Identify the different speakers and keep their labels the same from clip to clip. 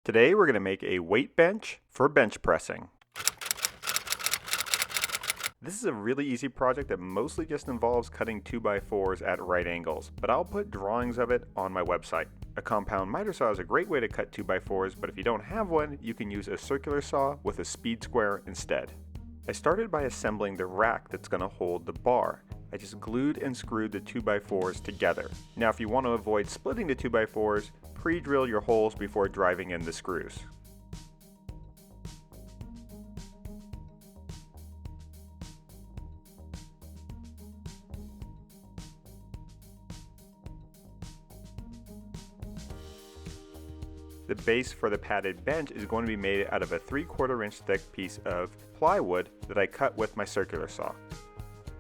Speaker 1: Today we're going to make a weight bench for bench pressing. This is a really easy project that mostly just involves cutting 2x4s at right angles, but I'll put drawings of it on my website. A compound miter saw is a great way to cut 2x4s, but if you don't have one, you can use a circular saw with a speed square instead. I started by assembling the rack that's going to hold the bar. I just glued and screwed the 2x4s together. Now if you want to avoid splitting the 2x4s, pre-drill your holes before driving in the screws. The base for the padded bench is going to be made out of a 3/4 inch thick piece of plywood that I cut with my circular saw.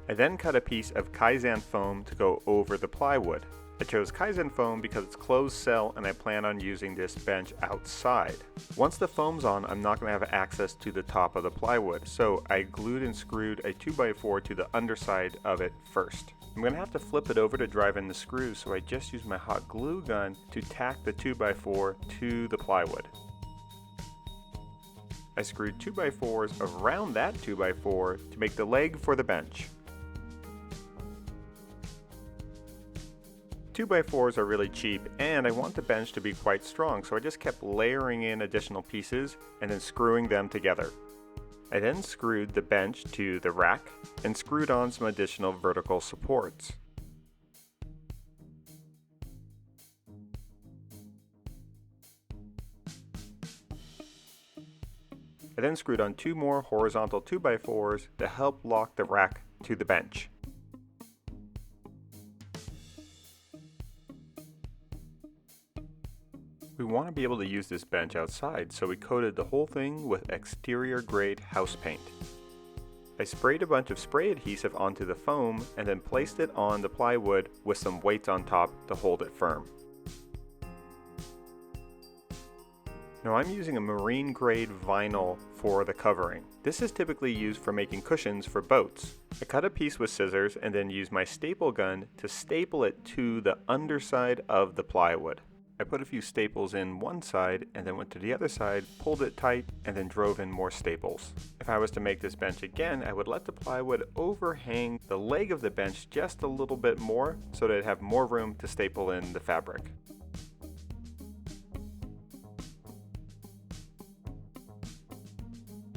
Speaker 1: I then cut a piece of Kaizen Foam to go over the plywood. I chose Kaizen Foam because it's closed cell and I plan on using this bench outside. Once the foam's on, I'm not going to have access to the top of the plywood, so I glued and screwed a 2x4 to the underside of it first. I'm going to have to flip it over to drive in the screws, so I just used my hot glue gun to tack the 2x4 to the plywood. I screwed 2x4s around that 2x4 to make the leg for the bench. 2x4s are really cheap and I want the bench to be quite strong, so I just kept layering in additional pieces and then screwing them together. I then screwed the bench to the rack and screwed on some additional vertical supports. I then screwed on 2 more horizontal 2x4s to help lock the rack to the bench. We want to be able to use this bench outside, so we coated the whole thing with exterior grade house paint. I sprayed a bunch of spray adhesive onto the foam and then placed it on the plywood with some weights on top to hold it firm. Now I'm using a marine grade vinyl for the covering. This is typically used for making cushions for boats. I cut a piece with scissors and then used my staple gun to staple it to the underside of the plywood. I put a few staples in one side and then went to the other side, pulled it tight, and then drove in more staples. If I was to make this bench again, I would let the plywood overhang the leg of the bench just a little bit more so that it'd have more room to staple in the fabric.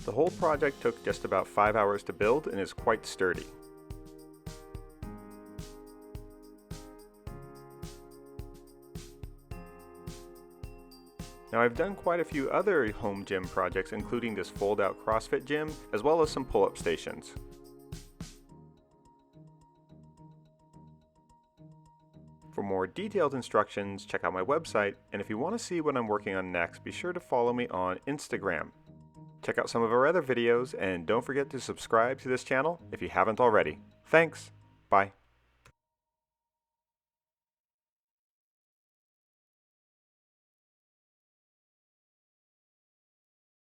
Speaker 1: The whole project took just about 5 hours to build and is quite sturdy. Now I've done quite a few other home gym projects, including this fold-out CrossFit gym, as well as some pull-up stations. For more detailed instructions, check out my website, and if you want to see what I'm working on next, be sure to follow me on Instagram. Check out some of our other videos, and don't forget to subscribe to this channel if you haven't already. Thanks! Bye!